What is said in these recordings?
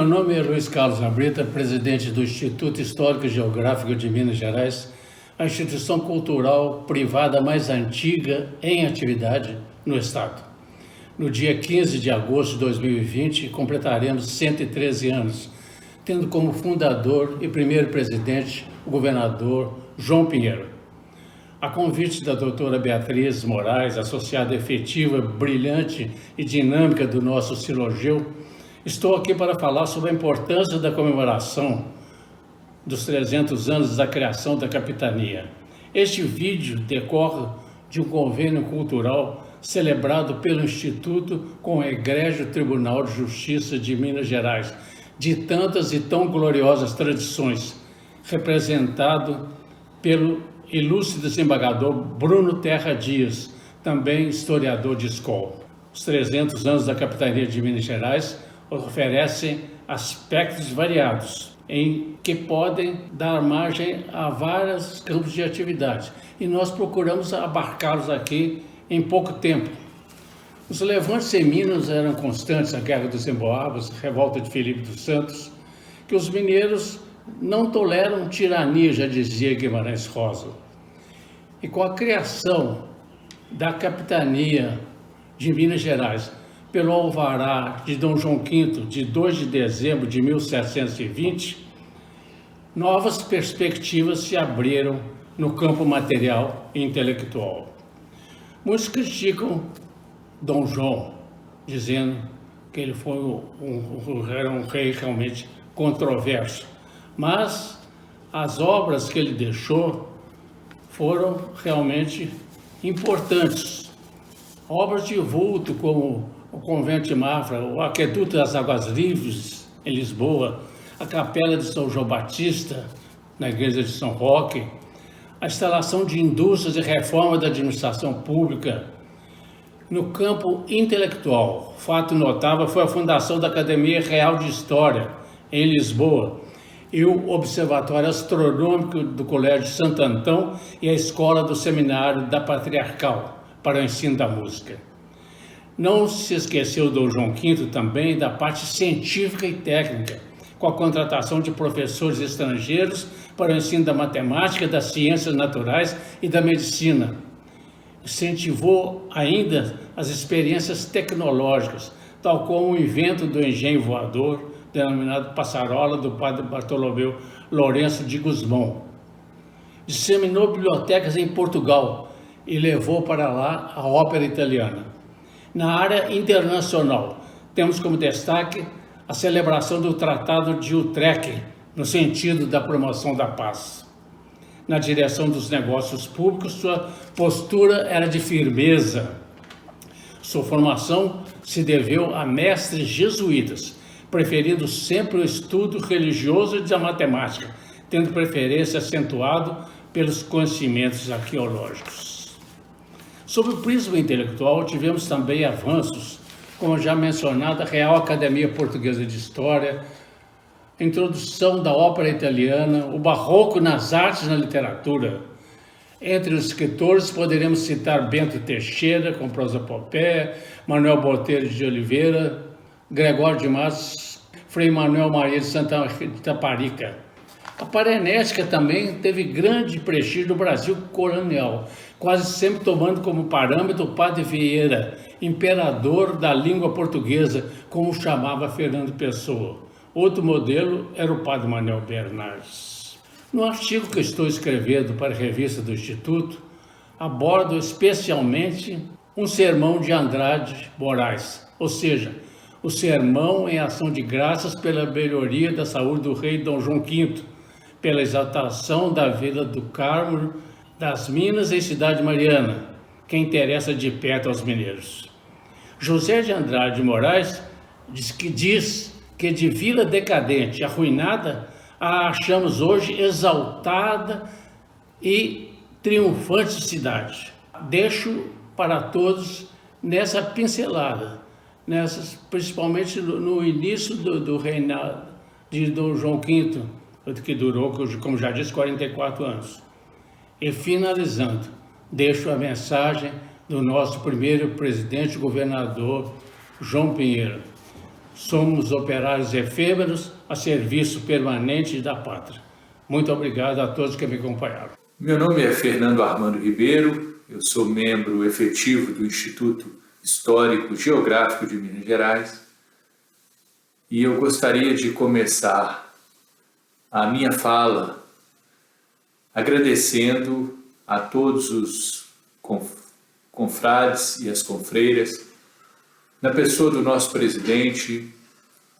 Meu nome é Luiz Carlos Abrita, presidente do Instituto Histórico e Geográfico de Minas Gerais, a instituição cultural privada mais antiga em atividade no Estado. No dia 15 de agosto de 2020, completaremos 113 anos, tendo como fundador e primeiro presidente o governador João Pinheiro. A convite da doutora Beatriz Moraes, associada efetiva, brilhante e dinâmica do nosso Silogeu, estou aqui para falar sobre a importância da comemoração dos 300 anos da criação da capitania. Este vídeo decorre de um convênio cultural celebrado pelo Instituto com o Egrégio Tribunal de Justiça de Minas Gerais, de tantas e tão gloriosas tradições, representado pelo ilustre desembargador Bruno Terra Dias, também historiador de escola. Os 300 anos da capitania de Minas Gerais oferecem aspectos variados, em que podem dar margem a vários campos de atividade, e nós procuramos abarcá-los aqui em pouco tempo. Os levantes em Minas eram constantes, a Guerra dos Emboabas, a Revolta de Felipe dos Santos, que os mineiros não toleram tirania, já dizia Guimarães Rosa. E com a criação da capitania de Minas Gerais pelo alvará de Dom João V, de 2 de dezembro de 1720, novas perspectivas se abriram no campo material e intelectual. Muitos criticam Dom João, dizendo que ele era um rei realmente controverso, mas as obras que ele deixou foram realmente importantes. Obras de vulto como o Convento de Mafra, o Aqueduto das Águas Livres, em Lisboa, a Capela de São João Batista, na Igreja de São Roque, a instalação de indústrias e reforma da administração pública. No campo intelectual, fato notável foi a fundação da Academia Real de História, em Lisboa, e o Observatório Astronômico do Colégio Santo Antão e a Escola do Seminário da Patriarcal para o ensino da música. Não se esqueceu Dom João V também da parte científica e técnica, com a contratação de professores estrangeiros para o ensino da matemática, das ciências naturais e da medicina. Incentivou ainda as experiências tecnológicas, tal como o invento do engenho voador, denominado Passarola, do padre Bartolomeu Lourenço de Gusmão. Disseminou bibliotecas em Portugal e levou para lá a ópera italiana. Na área internacional, temos como destaque a celebração do Tratado de Utrecht, no sentido da promoção da paz. Na direção dos negócios públicos, sua postura era de firmeza. Sua formação se deveu a mestres jesuítas, preferindo sempre o estudo religioso e da matemática, tendo preferência acentuado pelos conhecimentos arqueológicos. Sob o prisma intelectual, tivemos também avanços, como já mencionada, a Real Academia Portuguesa de História, a introdução da ópera italiana, o barroco nas artes e na literatura. Entre os escritores, poderemos citar Bento Teixeira, com prosopopéia, Manuel Botelho de Oliveira, Gregório de Matos, Frei Manuel Maria de Santa Itaparica. A paraenética também teve grande prestígio no Brasil colonial, quase sempre tomando como parâmetro o padre Vieira, imperador da língua portuguesa, como chamava Fernando Pessoa. Outro modelo era o padre Manuel Bernardes. No artigo que estou escrevendo para a revista do Instituto, abordo especialmente um sermão de Andrade Moraes, ou seja, o sermão em ação de graças pela melhoria da saúde do rei Dom João V, pela exaltação da Vila do Carmo, das Minas e Cidade Mariana, que interessa de perto aos mineiros. José de Andrade Moraes diz que de vila decadente e arruinada, a achamos hoje exaltada e triunfante cidade. Deixo para todos nessa pincelada, principalmente no início do reinado de Dom João V, que durou, como já disse, 44 anos. E finalizando, deixo a mensagem do nosso primeiro presidente governador, João Pinheiro. Somos operários efêmeros a serviço permanente da pátria. Muito obrigado a todos que me acompanharam. Meu nome é Fernando Armando Ribeiro, eu sou membro efetivo do Instituto Histórico Geográfico de Minas Gerais e eu gostaria de começar a minha fala agradecendo a todos os confrades e as confreiras, na pessoa do nosso presidente,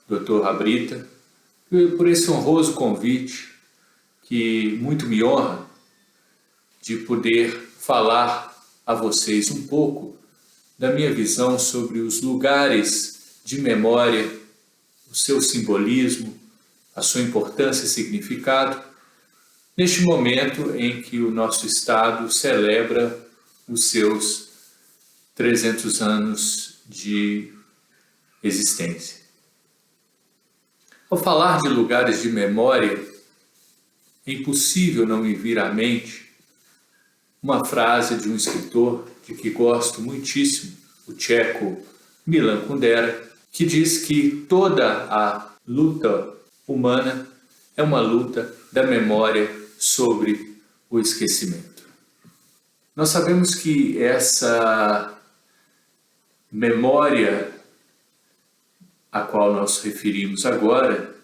Dr. Abrita, por esse honroso convite que muito me honra de poder falar a vocês um pouco da minha visão sobre os lugares de memória, o seu simbolismo, a sua importância e significado, neste momento em que o nosso Estado celebra os seus 300 anos de existência. Ao falar de lugares de memória, é impossível não me vir à mente uma frase de um escritor de que gosto muitíssimo, o tcheco Milan Kundera, que diz que toda a luta humana é uma luta da memória sobre o esquecimento. Nós sabemos que essa memória a qual nós referimos agora,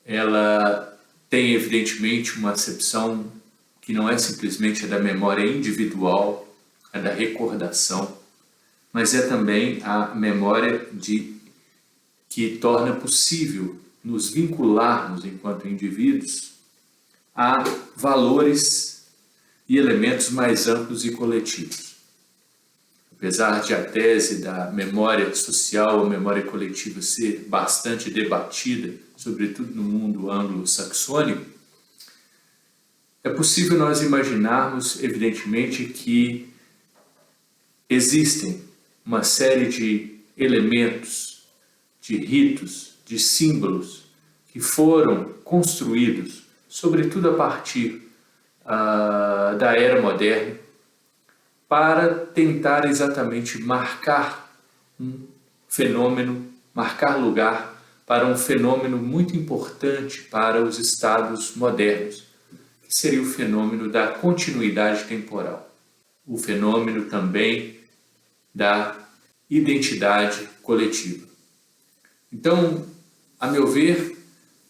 ela tem evidentemente uma acepção que não é simplesmente a da memória individual, a da recordação, mas é também a memória que torna possível nos vincularmos enquanto indivíduos a valores e elementos mais amplos e coletivos. Apesar de a tese da memória social ou memória coletiva ser bastante debatida, sobretudo no mundo anglo-saxônico, é possível nós imaginarmos, evidentemente, que existem uma série de elementos, de ritos, de símbolos que foram construídos, sobretudo a partir da era moderna, para tentar exatamente marcar um fenômeno, marcar lugar para um fenômeno muito importante para os estados modernos, que seria o fenômeno da continuidade temporal, o fenômeno também da identidade coletiva. Então, a meu ver,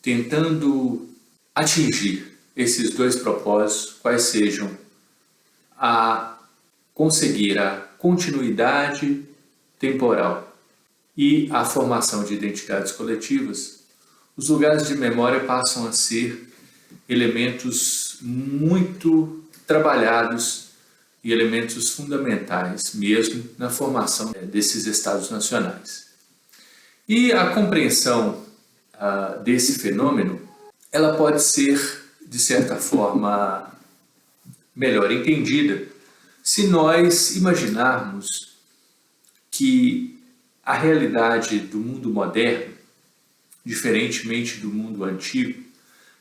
tentando atingir esses dois propósitos, quais sejam conseguir a continuidade temporal e a formação de identidades coletivas, os lugares de memória passam a ser elementos muito trabalhados e elementos fundamentais mesmo na formação desses estados nacionais. E a compreensão desse fenômeno, ela pode ser, de certa forma, melhor entendida se nós imaginarmos que a realidade do mundo moderno, diferentemente do mundo antigo,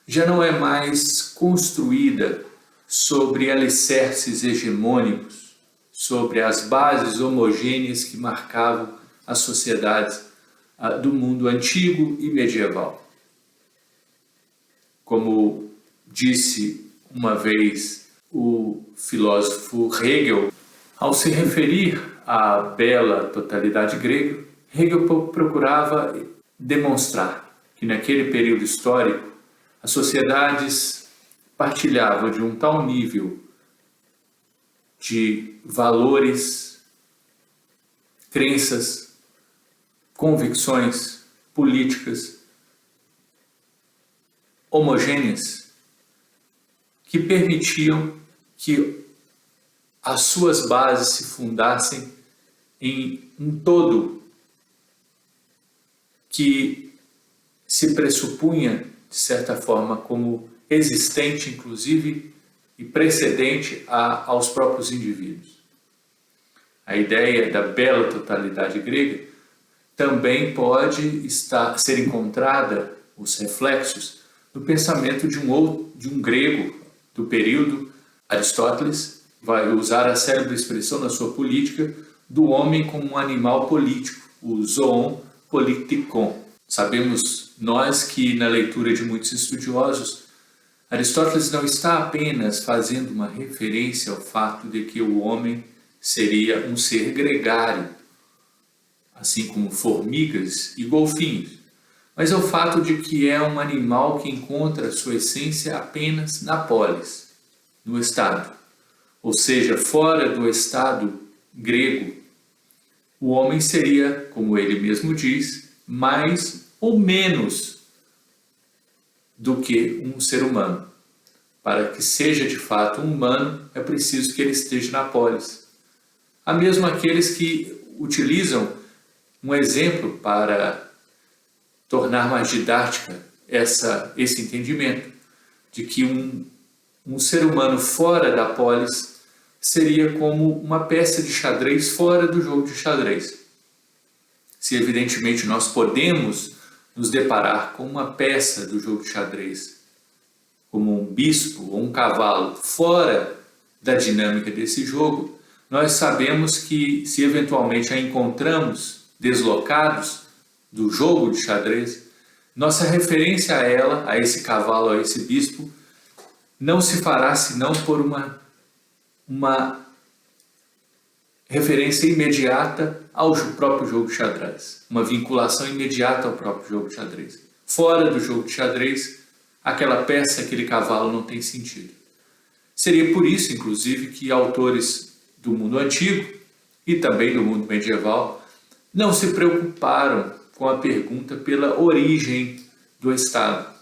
já não é mais construída sobre alicerces hegemônicos, sobre as bases homogêneas que marcavam as sociedades do mundo antigo e medieval. Como disse uma vez o filósofo Hegel, ao se referir à bela totalidade grega, Hegel procurava demonstrar que naquele período histórico as sociedades partilhavam de um tal nível de valores, crenças, convicções políticas homogêneas que permitiam que as suas bases se fundassem em um todo que se pressupunha, de certa forma, como existente, inclusive, e precedente aos próprios indivíduos. A ideia da bela totalidade grega também pode ser encontrada, os reflexos, no pensamento de um grego do período. Aristóteles vai usar a célebre expressão na sua política do homem como um animal político, o zoon politikon. Sabemos nós que na leitura de muitos estudiosos, Aristóteles não está apenas fazendo uma referência ao fato de que o homem seria um ser gregário, assim como formigas e golfinhos, mas ao fato de que é um animal que encontra sua essência apenas na polis, no Estado, ou seja, fora do Estado grego. O homem seria, como ele mesmo diz, mais ou menos do que um ser humano. Para que seja de fato um humano, é preciso que ele esteja na polis. Há mesmo aqueles que utilizam um exemplo para tornar mais didática esse entendimento de que um ser humano fora da polis seria como uma peça de xadrez fora do jogo de xadrez. Se evidentemente nós podemos nos deparar com uma peça do jogo de xadrez, como um bispo ou um cavalo fora da dinâmica desse jogo, nós sabemos que se eventualmente a encontramos deslocados do jogo de xadrez, nossa referência a ela, a esse cavalo, a esse bispo, não se fará senão por uma referência imediata ao próprio jogo de xadrez, uma vinculação imediata ao próprio jogo de xadrez. Fora do jogo de xadrez, aquela peça, aquele cavalo não tem sentido. Seria por isso, inclusive, que autores do mundo antigo e também do mundo medieval não se preocuparam com a pergunta pela origem do Estado,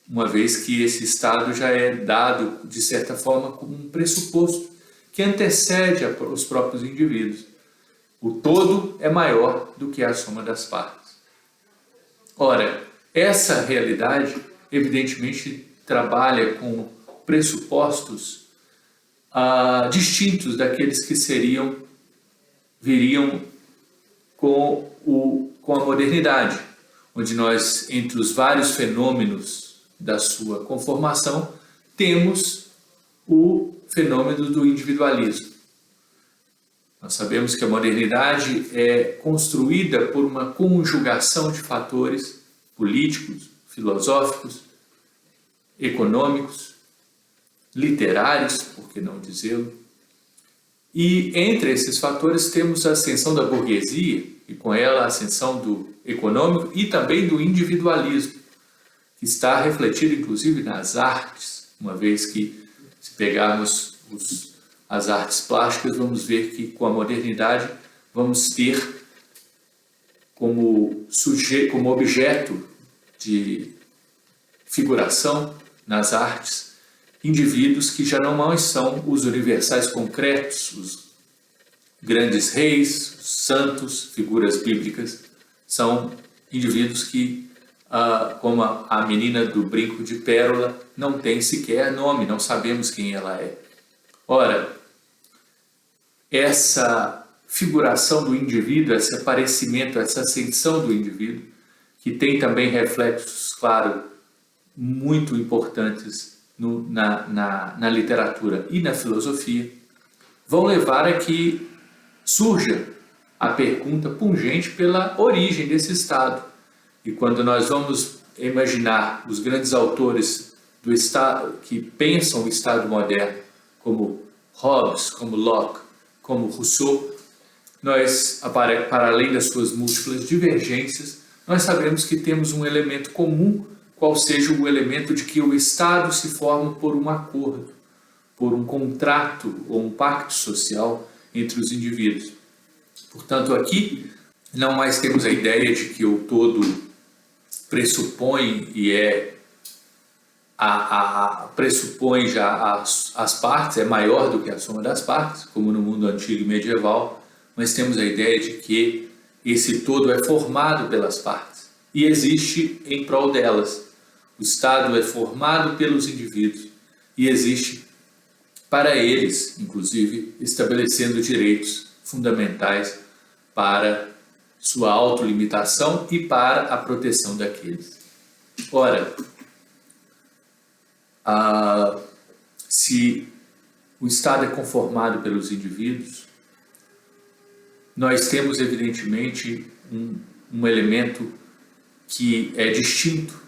uma vez que esse Estado já é dado, de certa forma, como um pressuposto que antecede os próprios indivíduos. O todo é maior do que a soma das partes. Ora, essa realidade, evidentemente, trabalha com pressupostos distintos daqueles que viriam com a modernidade, onde nós, entre os vários fenômenos da sua conformação, temos o fenômeno do individualismo. Nós sabemos que a modernidade é construída por uma conjugação de fatores políticos, filosóficos, econômicos, literários, por que não dizê-lo? E entre esses fatores temos a ascensão da burguesia e com ela a ascensão do econômico e também do individualismo, que está refletido inclusive nas artes, uma vez que, se pegarmos as artes plásticas, vamos ver que com a modernidade vamos ter como objeto de figuração nas artes indivíduos que já não mais são os universais concretos, os grandes reis, os santos, figuras bíblicas, são indivíduos que, como a menina do brinco de pérola, não tem sequer nome, não sabemos quem ela é. Ora, essa figuração do indivíduo, esse aparecimento, essa ascensão do indivíduo, que tem também reflexos, claro, muito importantes na literatura e na filosofia, vão levar a que surja a pergunta pungente pela origem desse Estado. E quando nós vamos imaginar os grandes autores do Estado que pensam o Estado moderno, como Hobbes, como Locke, como Rousseau, nós, para além das suas múltiplas divergências, nós sabemos que temos um elemento comum, qual seja o elemento de que o Estado se forma por um acordo, por um contrato ou um pacto social entre os indivíduos. Portanto, aqui não mais temos a ideia de que o todo pressupõe pressupõe já as partes, é maior do que a soma das partes, como no mundo antigo e medieval, mas temos a ideia de que esse todo é formado pelas partes e existe em prol delas. O Estado é formado pelos indivíduos e existe para eles, inclusive estabelecendo direitos fundamentais para sua autolimitação e para a proteção daqueles. Ora, se o Estado é conformado pelos indivíduos, nós temos evidentemente um elemento que é distinto.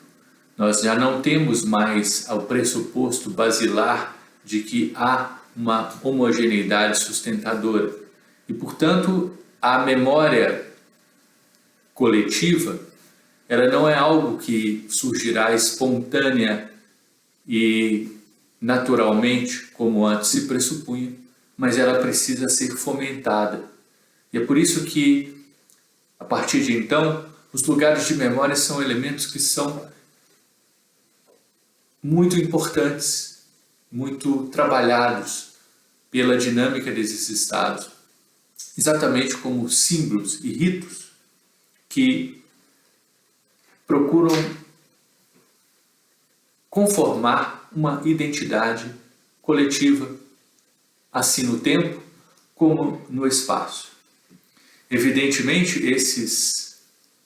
Nós já não temos mais o pressuposto basilar de que há uma homogeneidade sustentadora. E, portanto, a memória coletiva, ela não é algo que surgirá espontânea e naturalmente, como antes se pressupunha, mas ela precisa ser fomentada. E é por isso que, a partir de então, os lugares de memória são elementos que são muito importantes, muito trabalhados pela dinâmica desses estados, exatamente como símbolos e ritos que procuram conformar uma identidade coletiva, assim no tempo como no espaço. Evidentemente, esses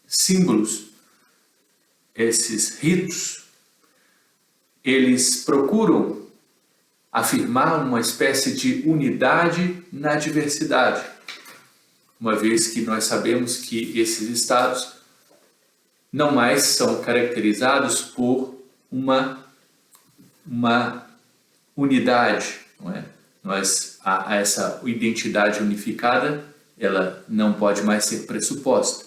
símbolos, esses ritos, eles procuram afirmar uma espécie de unidade na diversidade, uma vez que nós sabemos que esses estados não mais são caracterizados por uma unidade, não é? Essa identidade unificada, ela não pode mais ser pressuposta.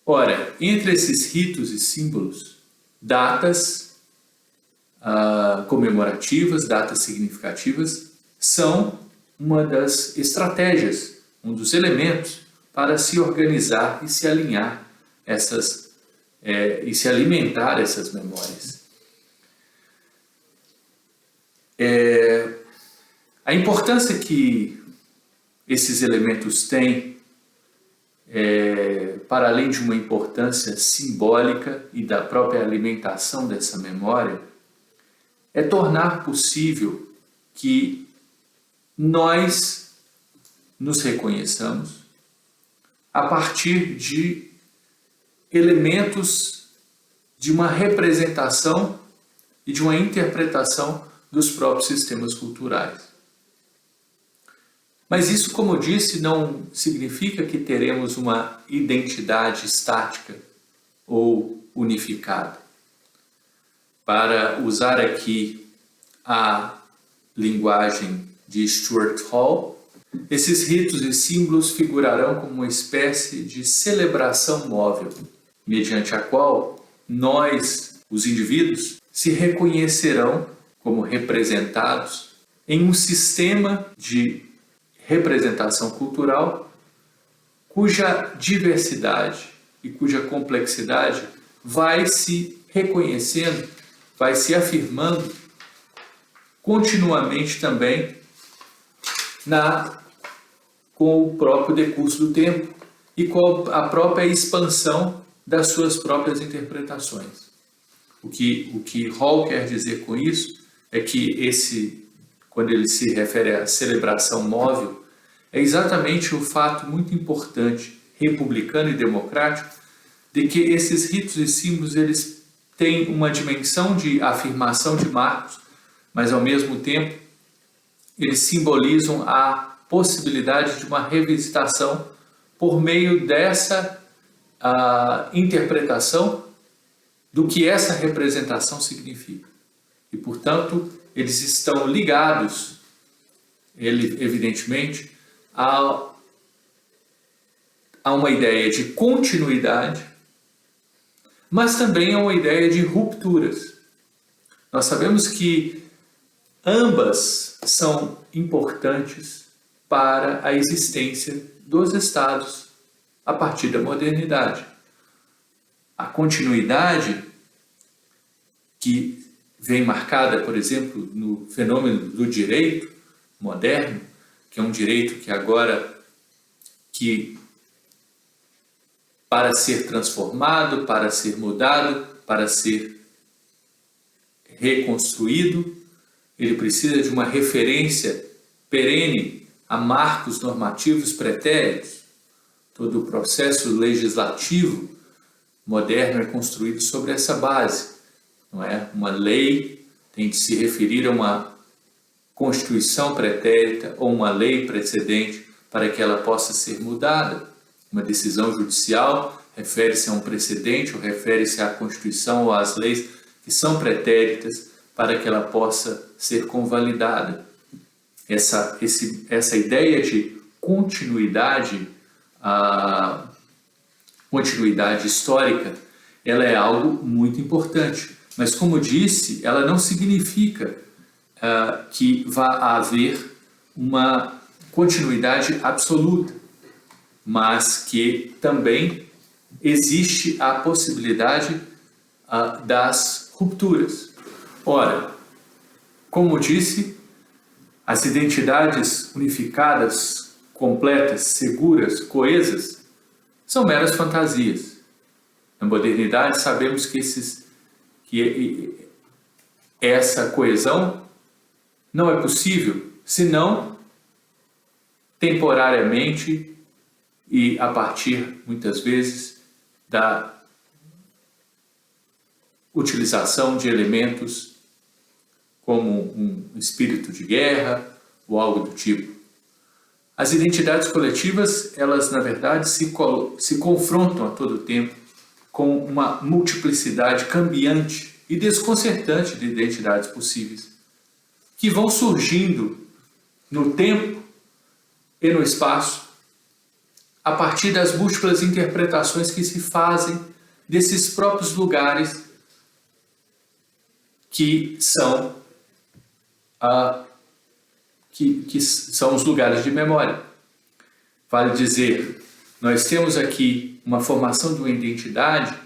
Ora, entre esses ritos e símbolos, datas comemorativas, datas significativas, são uma das estratégias, um dos elementos para se organizar e se alinhar e se alimentar essas memórias. A importância que esses elementos têm, para além de uma importância simbólica e da própria alimentação dessa memória, é tornar possível que nós nos reconheçamos a partir de elementos de uma representação e de uma interpretação dos próprios sistemas culturais. Mas isso, como eu disse, não significa que teremos uma identidade estática ou unificada. Para usar aqui a linguagem de Stuart Hall, esses ritos e símbolos figurarão como uma espécie de celebração móvel, mediante a qual nós, os indivíduos, se reconhecerão como representados em um sistema de representação cultural cuja diversidade e cuja complexidade vai se reconhecendo, vai se afirmando continuamente também com o próprio decurso do tempo e com a própria expansão das suas próprias interpretações. O que Hall quer dizer com isso é que quando ele se refere à celebração móvel, é exatamente o fato muito importante, republicano e democrático, de que esses ritos e símbolos eles têm uma dimensão de afirmação de marcos, mas ao mesmo tempo eles simbolizam a possibilidade de uma revisitação por meio dessa interpretação do que essa representação significa. E, portanto, eles estão ligados, evidentemente, a uma ideia de continuidade, mas também a uma ideia de rupturas. Nós sabemos que ambas são importantes para a existência dos estados a partir da modernidade. A continuidade, que vem marcada, por exemplo, no fenômeno do direito moderno, que é um direito que para ser transformado, para ser mudado, para ser reconstruído, ele precisa de uma referência perene a marcos normativos pretéritos. Todo o processo legislativo moderno é construído sobre essa base. Não é? Uma lei tem de se referir a uma Constituição pretérita ou uma lei precedente para que ela possa ser mudada. Uma decisão judicial refere-se a um precedente, ou refere-se à Constituição ou às leis que são pretéritas para que ela possa ser convalidada. Essa ideia de continuidade, a continuidade histórica, ela é algo muito importante. Mas, como disse, ela não significa que vá haver uma continuidade absoluta, mas que também existe a possibilidade das rupturas. Ora, como disse, as identidades unificadas, completas, seguras, coesas, são meras fantasias. Na modernidade, sabemos que essa coesão não é possível, senão temporariamente e a partir, muitas vezes, da utilização de elementos como um espírito de guerra ou algo do tipo. As identidades coletivas, elas, na verdade, se confrontam a todo tempo com uma multiplicidade cambiante e desconcertante de identidades possíveis, que vão surgindo no tempo e no espaço, a partir das múltiplas interpretações que se fazem desses próprios lugares que são os lugares de memória. Vale dizer, nós temos aqui uma formação de uma identidade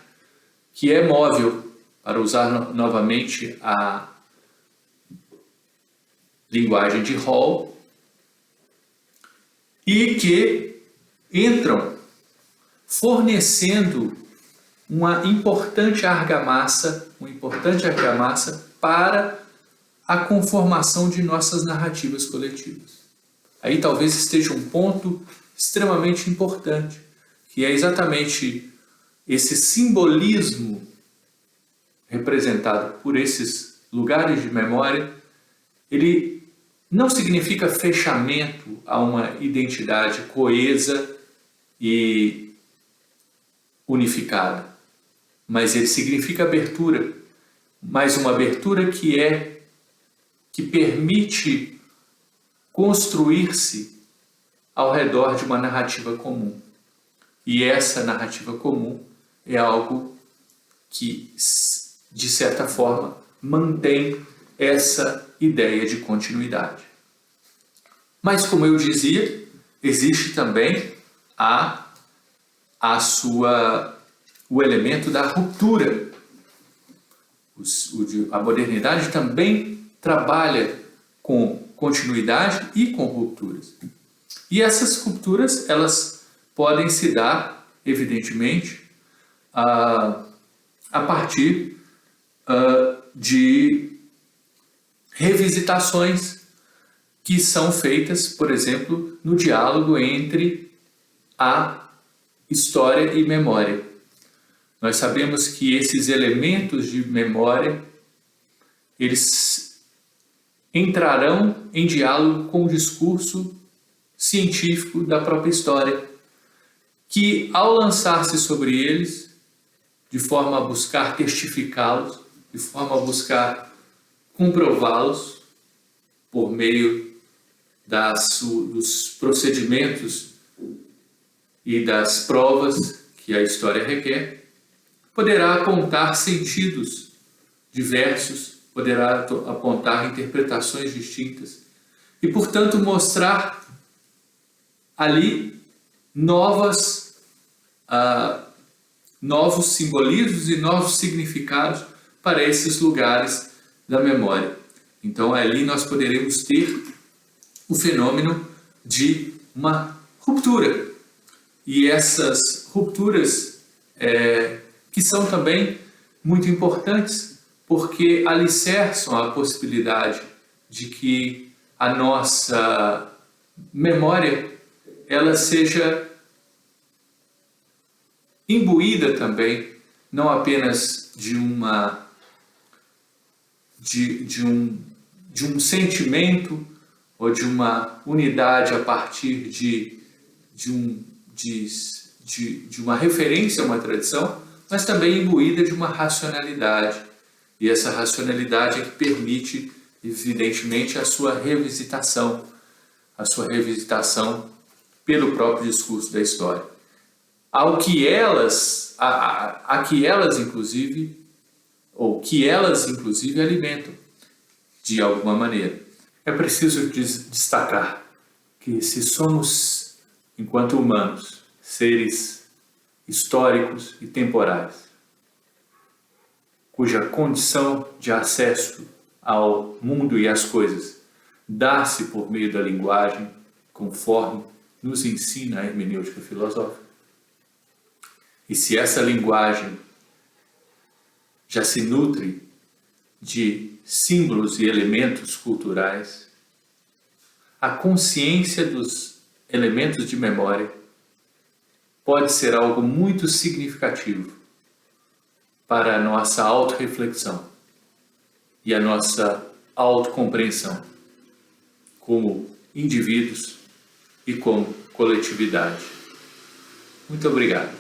que é móvel, para usar novamente a linguagem de Hall, e que entram fornecendo uma importante argamassa para a conformação de nossas narrativas coletivas. Aí talvez esteja um ponto extremamente importante, que é exatamente esse simbolismo representado por esses lugares de memória. Ele não significa fechamento a uma identidade coesa e unificada, mas ele significa abertura, mas uma abertura que permite construir-se ao redor de uma narrativa comum. E essa narrativa comum é algo que, de certa forma, mantém essa ideia de continuidade. Mas, como eu dizia, existe também o elemento da ruptura. A modernidade também trabalha com continuidade e com rupturas. E essas rupturas, elas podem se dar, evidentemente, a partir de revisitações que são feitas, por exemplo, no diálogo entre a história e memória. Nós sabemos que esses elementos de memória, eles entrarão em diálogo com o discurso científico da própria história, que, ao lançar-se sobre eles, de forma a buscar testificá-los, de forma a buscar comprová-los por meio dos procedimentos e das provas que a história requer, poderá apontar sentidos diversos, poderá apontar interpretações distintas e, portanto, mostrar ali novos simbolismos e novos significados para esses lugares da memória. Então, ali nós poderemos ter o fenômeno de uma ruptura. E essas rupturas que são também muito importantes, porque alicerçam a possibilidade de que a nossa memória ela seja imbuída também, não apenas de um sentimento ou de uma unidade a partir de de uma referência a uma tradição, mas também imbuída de uma racionalidade. E essa racionalidade é que permite, evidentemente, a sua revisitação pelo próprio discurso da história. A que elas inclusive alimentam, de alguma maneira. É preciso destacar que se somos, enquanto humanos, seres históricos e temporais, cuja condição de acesso ao mundo e às coisas dá-se por meio da linguagem, conforme nos ensina a hermenêutica filosófica. E se essa linguagem já se nutre de símbolos e elementos culturais, a consciência dos elementos de memória pode ser algo muito significativo para a nossa autorreflexão e a nossa autocompreensão como indivíduos e como coletividade. Muito obrigado.